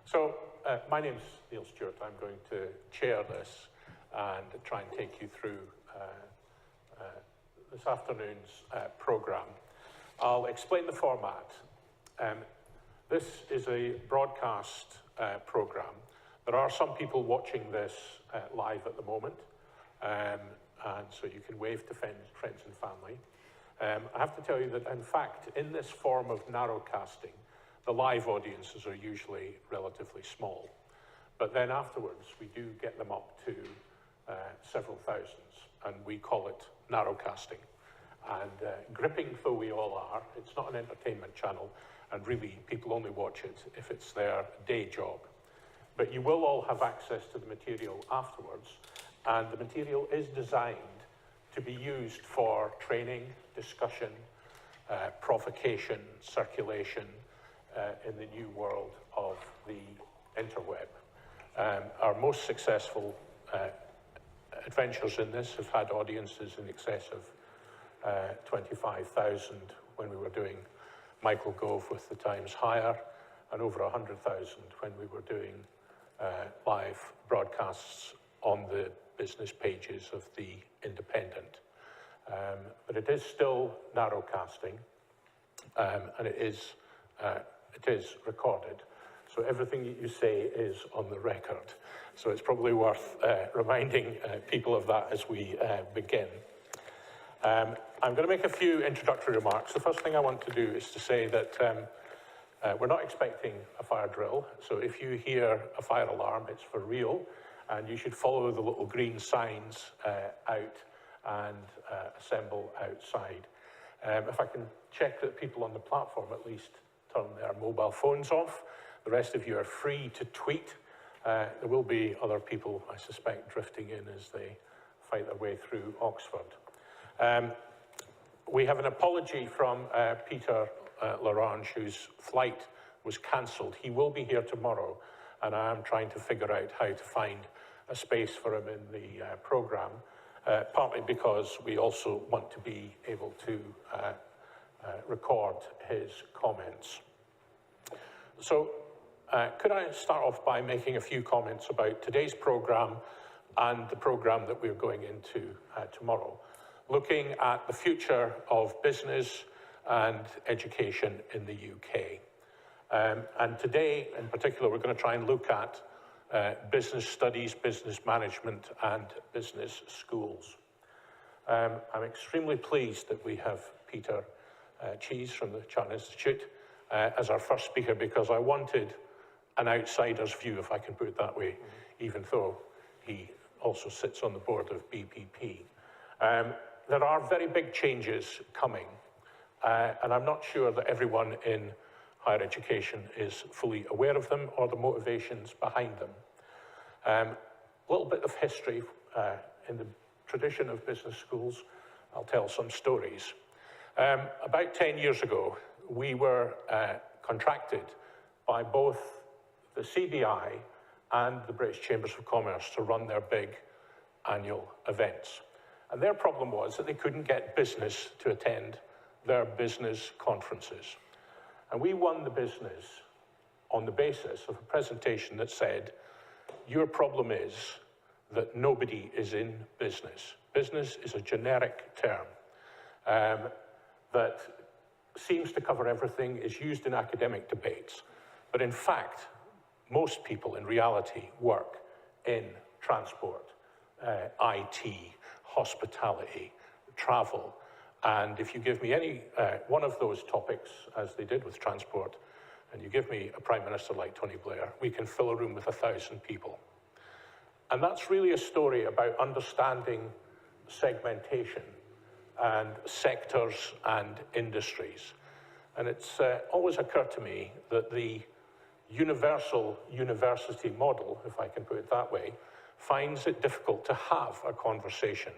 So my name's Neil Stewart. I'm going to chair this and try and take you through this afternoon's programme. I'll explain the format. This is a broadcast programme. There are some people watching this live at the moment, and so you can wave to friends and family. I have to tell you that, in fact, in this form of narrowcasting, the live audiences are usually relatively small. But then afterwards, we do get them up to several thousands, and we call it narrowcasting. And gripping though we all are, it's not an entertainment channel, and really people only watch it if it's their day job. But you will all have access to the material afterwards, and the material is designed to be used for training, discussion, provocation, circulation in the new world of the interweb. Our most successful adventures in this have had audiences in excess of 25,000 when we were doing Michael Gove with the Times Higher, and over 100,000 when we were doing live broadcasts on the business pages of the Independent. But it is still narrowcasting, and it is recorded. So everything that you say is on the record. So it's probably worth reminding people of that as we begin. I'm going to make a few introductory remarks. The first thing I want to do is to say that we're not expecting a fire drill. So if you hear a fire alarm, it's for real, and you should follow the little green signs out and assemble outside. If I can check that people on the platform at least turn their mobile phones off. The rest of you are free to tweet. There will be other people, I suspect, drifting in as they fight their way through Oxford. We have an apology from Peter Larange, whose flight was cancelled. He will be here tomorrow, and I am trying to figure out how to find a space for him in the programme, partly because we also want to be able to record his comments. So could I start off by making a few comments about today's programme and the programme that we're going into tomorrow, looking at the future of business and education in the UK. And today, in particular, we're going to try and look at business studies, business management, and business schools. I'm extremely pleased that we have Peter Cheese from the Chartered Institute as our first speaker, because I wanted an outsider's view, if I can put it that way, even though he also sits on the board of BPP. There are very big changes coming, and I'm not sure that everyone in higher education is fully aware of them or the motivations behind them. A little bit of history. In the tradition of business schools, I'll tell some stories. About 10 years ago, we were contracted by both the CBI and the British Chambers of Commerce to run their big annual events. And their problem was that they couldn't get business to attend their business conferences. And we won the business on the basis of a presentation that said, your problem is that nobody is in business. Business is a generic term that seems to cover everything, is used in academic debates. But in fact, most people in reality work in transport, IT, hospitality, travel. And if you give me any one of those topics, as they did with transport, and you give me a Prime Minister like Tony Blair, we can fill a room with 1,000 people. And that's really a story about understanding segmentation and sectors and industries. And it's always occurred to me that the universal university model, if I can put it that way, finds it difficult to have a conversation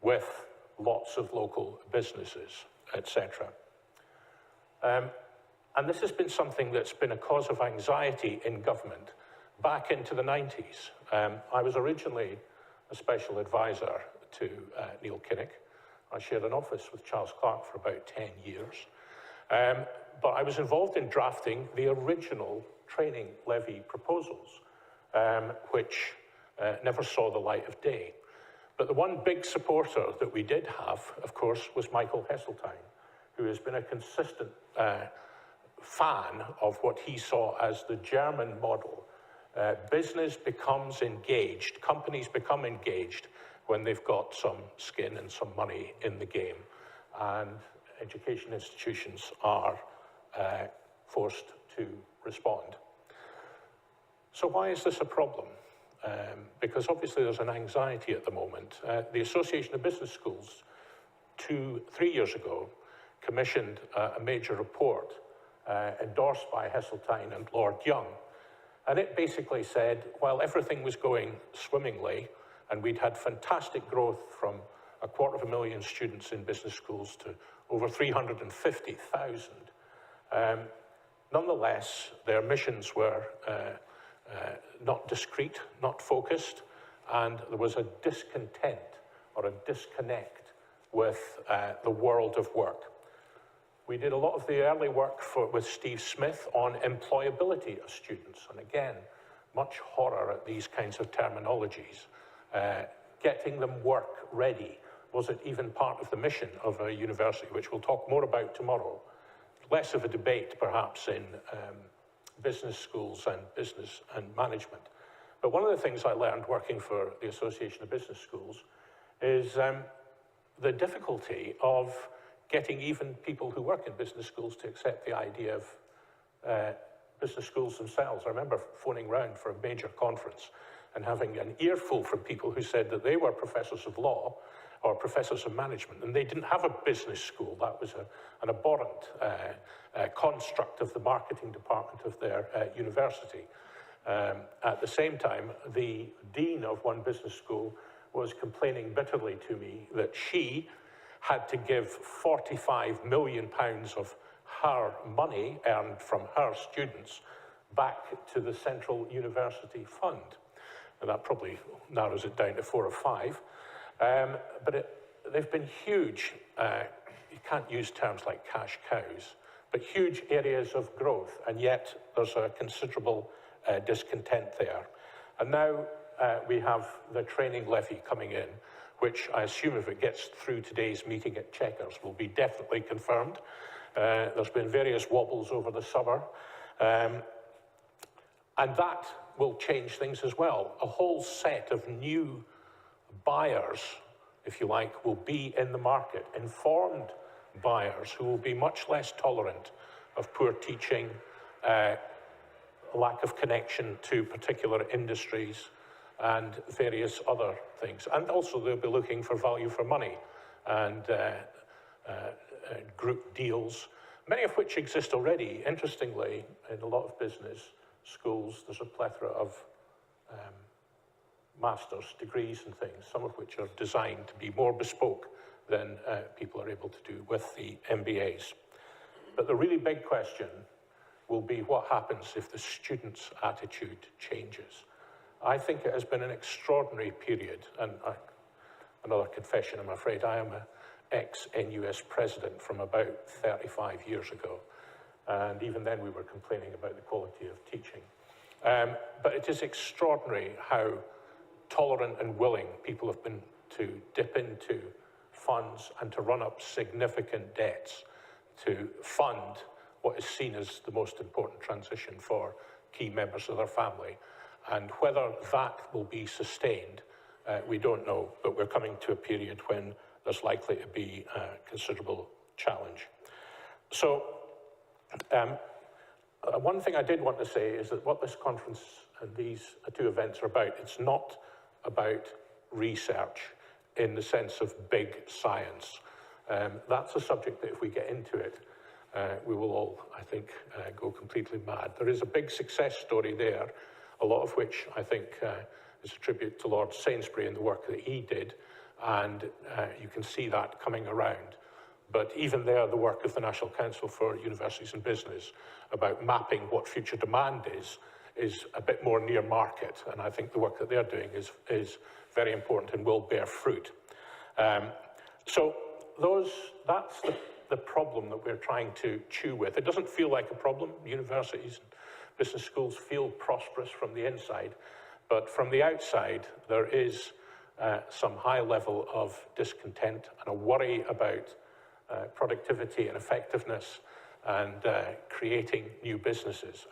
with lots of local businesses, etc. And this has been something that's been a cause of anxiety in government back into the 90s. I was originally a special advisor to Neil Kinnock. I shared an office with Charles Clarke for about 10 years. But I was involved in drafting the original training levy proposals, which never saw the light of day. But the one big supporter that we did have, of course, was Michael Heseltine, who has been a consistent fan of what he saw as the German model. Business becomes engaged, companies become engaged when they've got some skin and some money in the game. And education institutions are forced to respond. So why is this a problem? Because obviously there's an anxiety at the moment. The Association of Business Schools, 3 years ago, commissioned a major report endorsed by Heseltine and Lord Young. And it basically said, while everything was going swimmingly, and we'd had fantastic growth from 250,000 students in business schools to over 350,000, nonetheless, their missions were not discrete, not focused, and there was a discontent or a disconnect with the world of work. We did a lot of the early work with Steve Smith on employability of students, and again, much horror at these kinds of terminologies. Getting them work ready, was it even part of the mission of a university, which we'll talk more about tomorrow? Less of a debate, perhaps, in business schools and business and management. But one of the things I learned working for the Association of Business Schools is the difficulty of getting even people who work in business schools to accept the idea of business schools themselves. I remember phoning round for a major conference and having an earful from people who said that they were professors of law or professors of management, and they didn't have a business school. That was an abhorrent construct of the marketing department of their university. At the same time, the dean of one business school was complaining bitterly to me that she had to give £45 million of her money earned from her students back to the Central University Fund. And that probably narrows it down to 4 or 5. But they've been huge, you can't use terms like cash cows, but huge areas of growth, and yet there's a considerable discontent there. And now we have the training levy coming in, which I assume if it gets through today's meeting at Chequers will be definitely confirmed. There's been various wobbles over the summer. And that will change things as well. A whole set of new buyers, if you like, will be in the market, informed buyers who will be much less tolerant of poor teaching, lack of connection to particular industries, and various other things. And also they'll be looking for value for money and group deals, many of which exist already. Interestingly, in a lot of business schools, there's a plethora of master's degrees and things, some of which are designed to be more bespoke than people are able to do with the MBAs. But the really big question will be what happens if the student's attitude changes. I think it has been an extraordinary period, and another confession, I'm afraid. I am an ex-NUS president from about 35 years ago, and even then we were complaining about the quality of teaching. But it is extraordinary how tolerant and willing people have been to dip into funds and to run up significant debts to fund what is seen as the most important transition for key members of their family. And whether that will be sustained, we don't know, but we're coming to a period when there's likely to be a considerable challenge. So one thing I did want to say is that what this conference and these two events are about, it's not about research in the sense of big science. That's a subject that if we get into it, we will all, I think, go completely mad. There is a big success story there, a lot of which I think is a tribute to Lord Sainsbury and the work that he did, and you can see that coming around. But even there, the work of the National Council for Universities and Business about mapping what future demand is a bit more near market, and I think the work that they're doing is very important and will bear fruit. So that's the problem that we're trying to chew with. It doesn't feel like a problem. Universities and business schools feel prosperous from the inside, but from the outside, there is some high level of discontent and a worry about productivity and effectiveness and creating new businesses.